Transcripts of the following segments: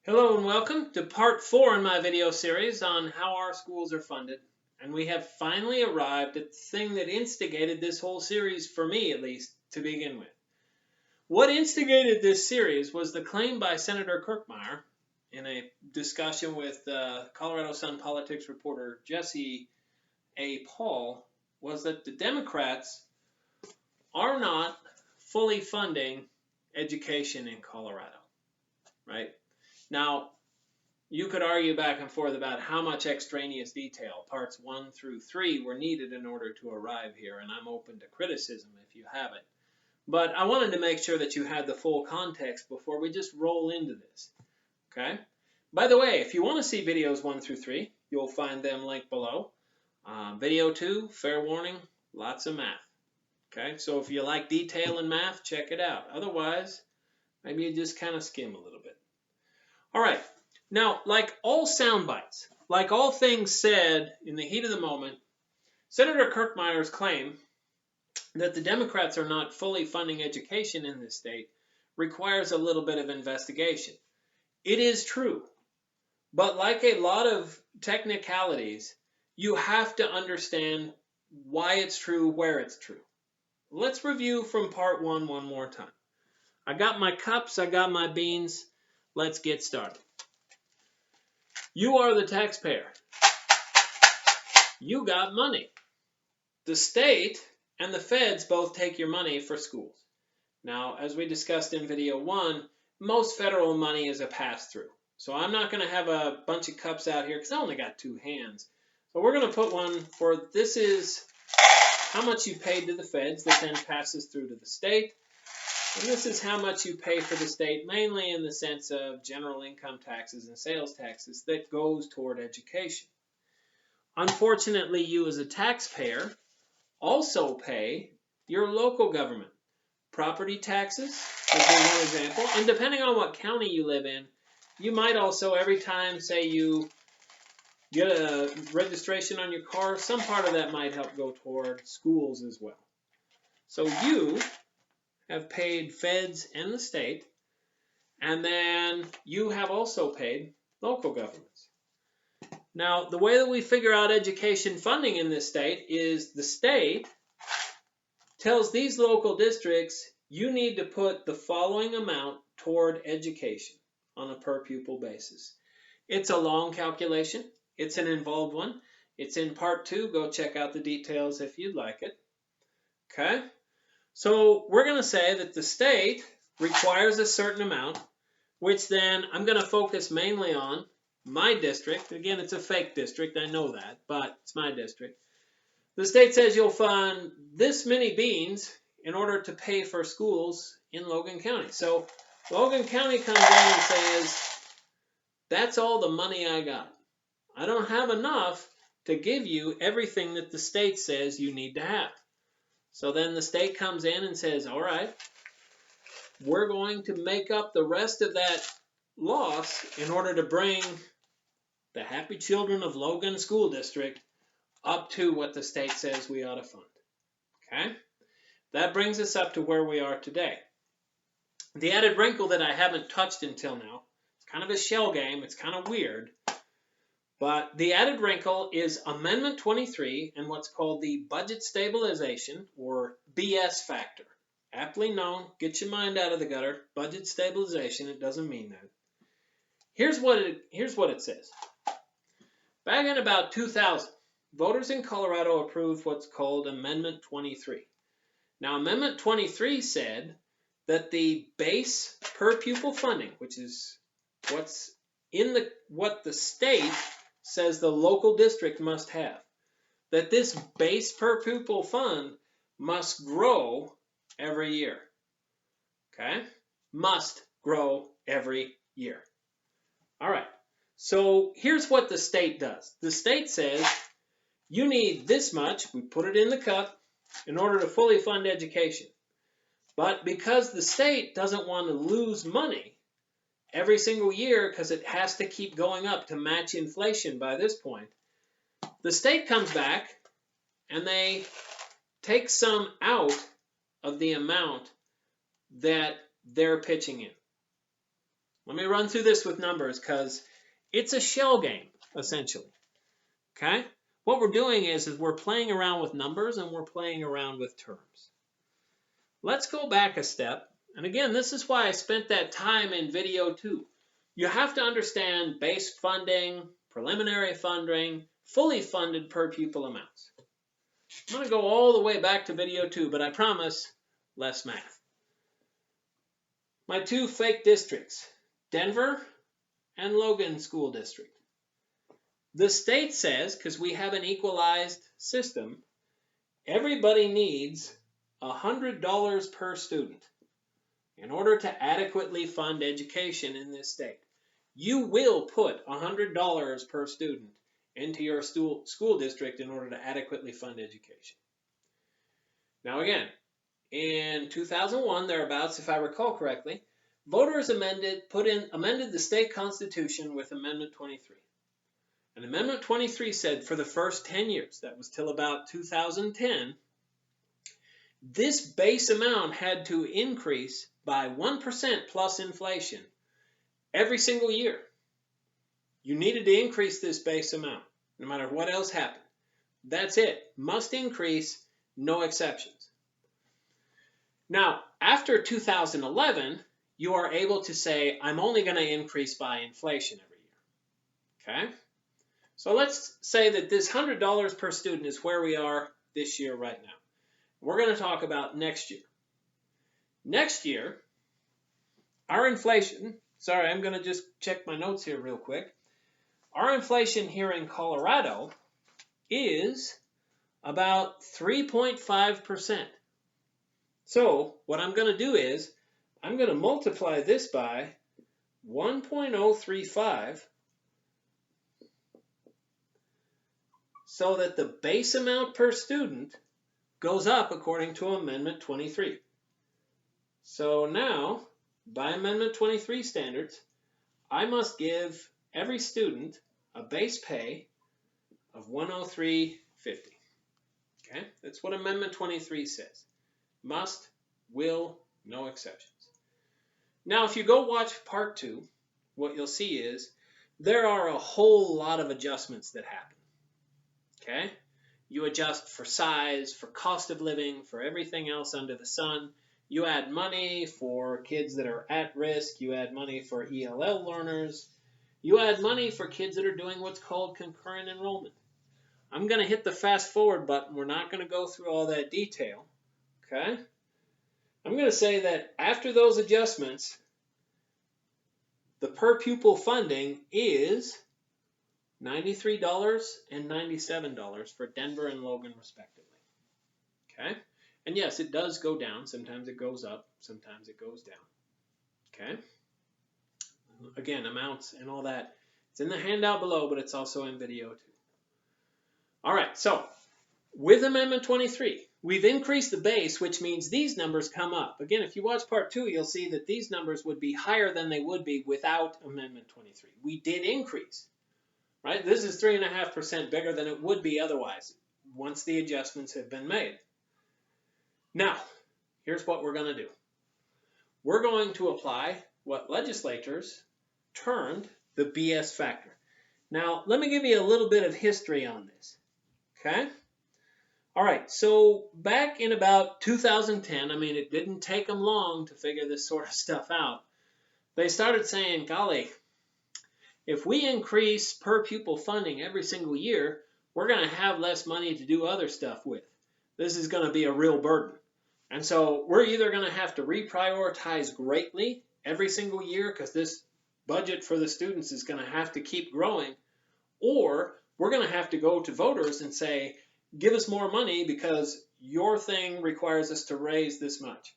Hello and welcome to part 4 in my video series on how our schools are funded. And we have finally arrived at the thing that instigated this whole series, for me at least, to begin with. What instigated this series was the claim by Senator Kirkmeyer in a discussion with Colorado Sun politics reporter Jesse A. Paul, was that the Democrats are not fully funding education in Colorado, right? Now, you could argue back and forth about how much extraneous detail, parts 1 through 3, were needed in order to arrive here, and I'm open to criticism if you have it. But I wanted to make sure that you had the full context before we just roll into this, okay? By the way, if you want to see videos 1 through 3, you'll find them linked below. Video 2, fair warning, lots of math, okay? So if you like detail in math, check it out. Otherwise, maybe you just kind of skim a little bit. All right. Now, like all sound bites, like all things said in the heat of the moment, Senator Kirkmeyer's claim that the Democrats are not fully funding education in this state requires a little bit of investigation. It is true, but like a lot of technicalities, you have to understand why it's true, where it's true. Let's review from part 1 one more time. I got my cups, I got my beans. Let's get started. You are the taxpayer. You got money. The state and the feds both take your money for schools. Now, as we discussed in video 1, most federal money is a pass-through. So I'm not going to have a bunch of cups out here because I only got 2 hands. So we're going to put one for, this is how much you paid to the feds that then passes through to the state. And this is how much you pay for the state, mainly in the sense of general income taxes and sales taxes that goes toward education. Unfortunately, you as a taxpayer also pay your local government. Property taxes would be one example. And depending on what county you live in, you might also, every time, say you get a registration on your car, some part of that might help go toward schools as well. So you have paid feds and the state, and then you have also paid local governments. Now, the way that we figure out education funding in this state is the state tells these local districts, you need to put the following amount toward education on a per pupil basis. It's a long calculation. It's an involved one. It's in part 2. Go check out the details if you'd like it. Okay? So we're going to say that the state requires a certain amount, which then I'm going to focus mainly on my district. Again, it's a fake district, I know that, but it's my district. The state says you'll fund this many beans in order to pay for schools in Logan County. So Logan County comes in and says, that's all the money I got. I don't have enough to give you everything that the state says you need to have. So then the state comes in and says, all right, we're going to make up the rest of that loss in order to bring the happy children of Logan School District up to what the state says we ought to fund. Okay? That brings us up to where we are today. The added wrinkle that I haven't touched until now, it's kind of a shell game, it's kind of weird, but the added wrinkle is Amendment 23 and what's called the budget stabilization, or BS factor. Aptly known, get your mind out of the gutter, budget stabilization, it doesn't mean that. Here's what it says. Back in about 2000, voters in Colorado approved what's called Amendment 23. Now, Amendment 23 said that the base per pupil funding, which is what's in what the state says the local district must have, that this base per pupil fund must grow every year. Okay? Must grow every year. All right. So here's what the state does. The state says you need this much, we put it in the cup, in order to fully fund education. But because the state doesn't want to lose money every single year because it has to keep going up to match inflation by this point, the state comes back and they take some out of the amount that they're pitching in. Let me run through this with numbers because it's a shell game, essentially. Okay? What we're doing is we're playing around with numbers and we're playing around with terms. Let's go back a step. And again, this is why I spent that time in video 2. You have to understand base funding, preliminary funding, fully funded per pupil amounts. I'm going to go all the way back to video 2, but I promise less math. My 2 fake districts, Denver and Logan School District. The state says, because we have an equalized system, everybody needs $100 per student in order to adequately fund education in this state. You will put $100 per student into your school district in order to adequately fund education. Now again, in 2001, thereabouts, if I recall correctly, voters amended the state constitution with Amendment 23. And Amendment 23 said for the first 10 years, that was till about 2010, this base amount had to increase by 1% plus inflation every single year. You needed to increase this base amount, no matter what else happened. That's it. Must increase, no exceptions. Now, after 2011, you are able to say, I'm only going to increase by inflation every year. Okay? So let's say that this $100 per student is where we are this year right now. We're going to talk about next year. Next year, our inflation, sorry, I'm going to just check my notes here real quick. Our inflation here in Colorado is about 3.5%. So what I'm going to do is I'm going to multiply this by 1.035 so that the base amount per student goes up according to Amendment 23. So now, by Amendment 23 standards, I must give every student a base pay of $103.50. Okay, that's what Amendment 23 says. Must, will, no exceptions. Now, if you go watch part 2, what you'll see is there are a whole lot of adjustments that happen. Okay, you adjust for size, for cost of living, for everything else under the sun. You add money for kids that are at risk. You add money for ELL learners. You add money for kids that are doing what's called concurrent enrollment. I'm going to hit the fast forward button. We're not going to go through all that detail. Okay? I'm going to say that after those adjustments, the per pupil funding is $93 and $97 for Denver and Logan respectively. Okay? And yes, it does go down. Sometimes it goes up. Sometimes it goes down. Okay? Again, amounts and all that. It's in the handout below, but it's also in video too. All right, so with Amendment 23, we've increased the base, which means these numbers come up. Again, if you watch part 2, you'll see that these numbers would be higher than they would be without Amendment 23. We did increase, right? This is 3.5% bigger than it would be otherwise once the adjustments have been made. Now, here's what we're going to do. We're going to apply what legislators termed the BS factor. Now, let me give you a little bit of history on this. Okay? All right, so back in about 2010, I mean, it didn't take them long to figure this sort of stuff out. They started saying, golly, if we increase per pupil funding every single year, we're going to have less money to do other stuff with. This is going to be a real burden. And so we're either going to have to reprioritize greatly every single year because this budget for the students is going to have to keep growing, or we're going to have to go to voters and say, give us more money because your thing requires us to raise this much.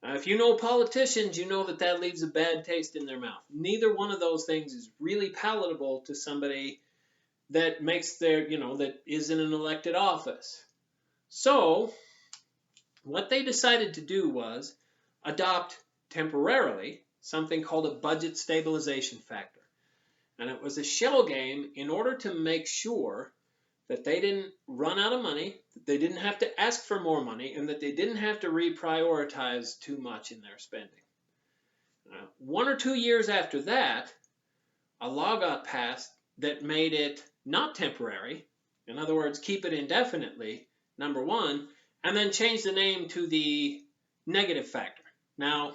Now, if you know politicians, you know that that leaves a bad taste in their mouth. Neither one of those things is really palatable to somebody that makes their, that is in an elected office. So what they decided to do was adopt temporarily something called a budget stabilization factor. And it was a shell game in order to make sure that they didn't run out of money, that they didn't have to ask for more money, and that they didn't have to reprioritize too much in their spending. 1 or 2 years after that, a law got passed that made it not temporary. In other words, keep it indefinitely, number one, and then change the name to the negative factor. Now,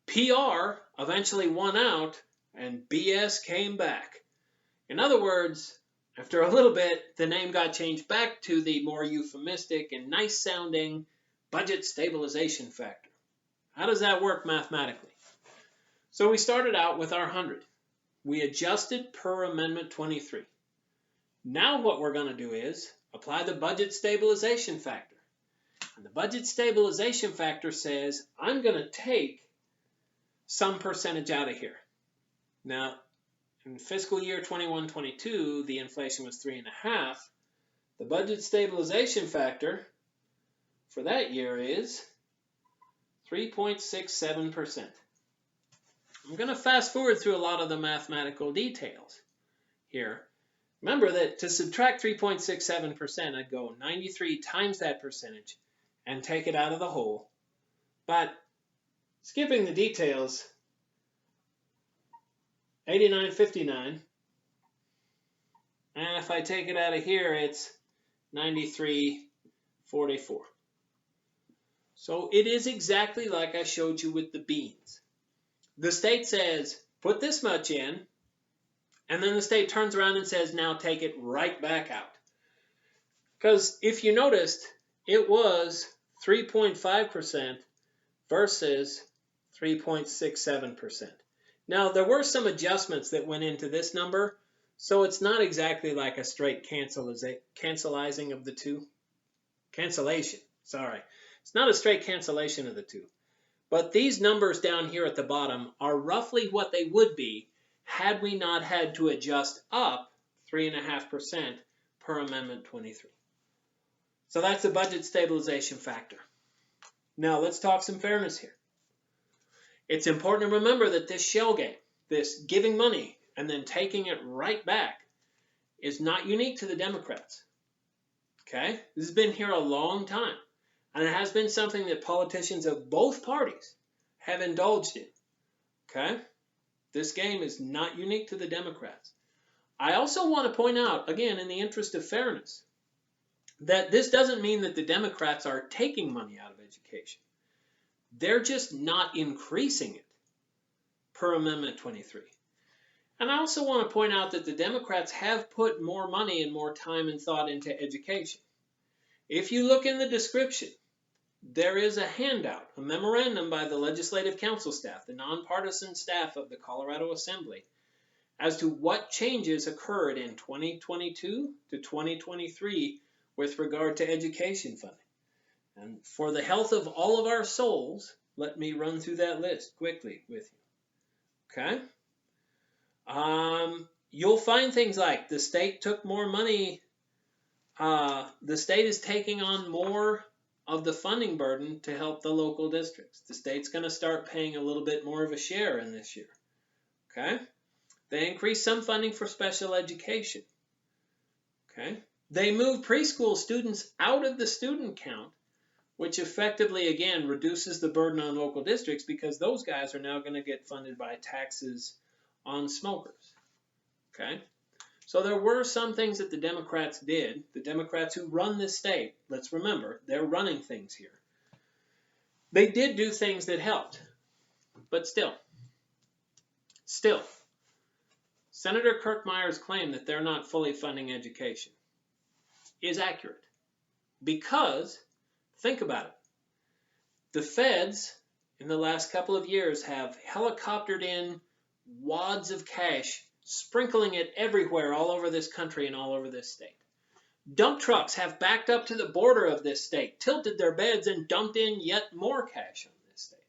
PR eventually won out and BS came back. In other words, after a little bit, the name got changed back to the more euphemistic and nice sounding budget stabilization factor. How does that work mathematically? So we started out with our 100. We adjusted per Amendment 23. Now what we're going to do is apply the budget stabilization factor. And the budget stabilization factor says I'm going to take some percentage out of here. Now, in fiscal year 21-22, the inflation was 3.5. The budget stabilization factor for that year is 3.67%. I'm going to fast forward through a lot of the mathematical details here. Remember that to subtract 3.67%, I'd go 93 times that percentage and take it out of the whole. But skipping the details, 89.59. And if I take it out of here, it's 93.44. So it is exactly like I showed you with the beans. The state says, put this much in, and then the state turns around and says, now take it right back out. Because if you noticed, it was 3.5% versus 3.67%. Now, there were some adjustments that went into this number, so it's not exactly like a straight cancellation of the two. Cancellation, sorry. It's not a straight cancellation of the two. But these numbers down here at the bottom are roughly what they would be had we not had to adjust up 3.5% per Amendment 23. So that's the budget stabilization factor. Now let's talk some fairness here. It's important to remember that this shell game, this giving money and then taking it right back, is not unique to the Democrats. Okay? This has been here a long time. And it has been something that politicians of both parties have indulged in. Okay? This game is not unique to the Democrats. I also want to point out, again, in the interest of fairness, that this doesn't mean that the Democrats are taking money out of education. They're just not increasing it per Amendment 23. And I also want to point out that the Democrats have put more money and more time and thought into education. If you look in the description, there is a handout, a memorandum by the Legislative Council staff, the nonpartisan staff of the Colorado Assembly, as to what changes occurred in 2022 to 2023 with regard to education funding. And for the health of all of our souls, let me run through that list quickly with you. Okay? You'll find things like the state took more money. The state is taking on more of the funding burden to help the local districts. The state's going to start paying a little bit more of a share in this year. Okay? They increased some funding for special education. Okay? They moved preschool students out of the student count, which effectively, again, reduces the burden on local districts because those guys are now going to get funded by taxes on smokers. Okay? So there were some things that the Democrats did. The Democrats who run this state, let's remember, they're running things here. They did do things that helped. But still, Senator Kirkmeyer's claim that they're not fully funding education is accurate. Because, think about it, the feds in the last couple of years have helicoptered in wads of cash, sprinkling it everywhere all over this country and all over this state. Dump trucks have backed up to the border of this state, tilted their beds, and dumped in yet more cash on this state.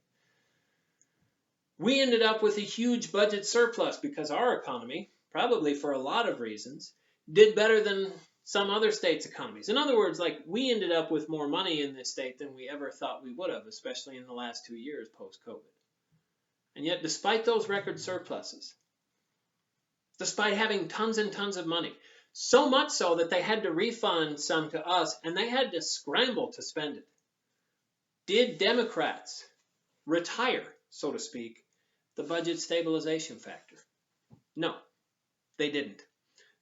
We ended up with a huge budget surplus because our economy, probably for a lot of reasons, did better than some other states' economies. In other words, like we ended up with more money in this state than we ever thought we would have, especially in the last 2 years post-COVID. And yet, despite those record surpluses, despite having tons and tons of money, so much so that they had to refund some to us and they had to scramble to spend it, did Democrats retire so to speak, the budget stabilization factor? No, they didn't.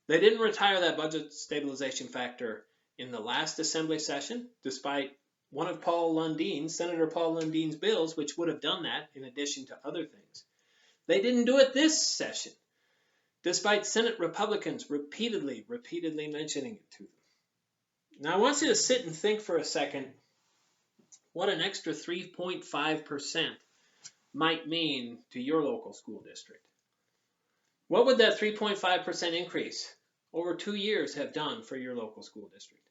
They didn't retire that budget stabilization factor in the last assembly session, despite one of Senator Paul Lundine's bills, which would have done that in addition to other things. They didn't do it this session, despite Senate Republicans repeatedly mentioning it to them. Now, I want you to sit and think for a second what an extra 3.5% might mean to your local school district. What would that 3.5% increase over 2 years have done for your local school district?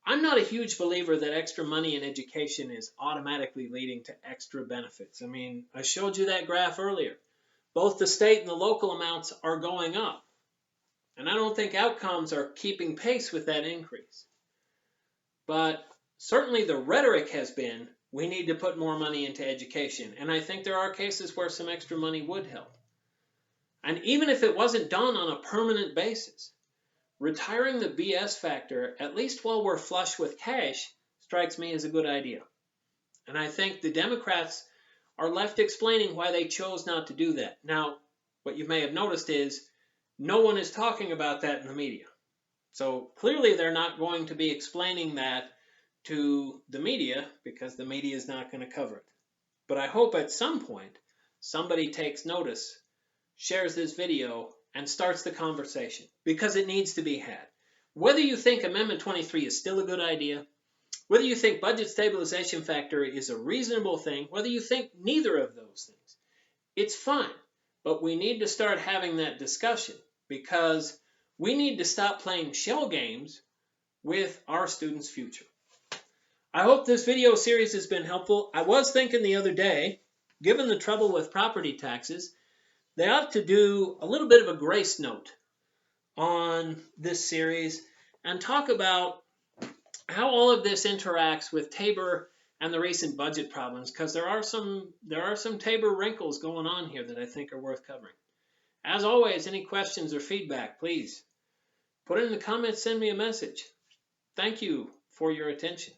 I'm not a huge believer that extra money in education is automatically leading to extra benefits. I mean, I showed you that graph earlier. Both the state and the local amounts are going up. And I don't think outcomes are keeping pace with that increase. But certainly the rhetoric has been, we need to put more money into education. And I think there are cases where some extra money would help. And even if it wasn't done on a permanent basis, retiring the BS factor, at least while we're flush with cash, strikes me as a good idea. And I think the Democrats are left explaining why they chose not to do that. Now, what you may have noticed is no one is talking about that in the media. So clearly they're not going to be explaining that to the media because the media is not going to cover it. But I hope at some point somebody takes notice, shares this video, and starts the conversation because it needs to be had. Whether you think Amendment 23 is still a good idea, whether you think budget stabilization factor is a reasonable thing, whether you think neither of those things, it's fine. But we need to start having that discussion because we need to stop playing shell games with our students' future. I hope this video series has been helpful. I was thinking the other day, given the trouble with property taxes, they ought to do a little bit of a grace note on this series and talk about how all of this interacts with Tabor and the recent budget problems, because there are some Tabor wrinkles going on here that I think are worth covering. As always, any questions or feedback, please put it in the comments, send me a message. Thank you for your attention.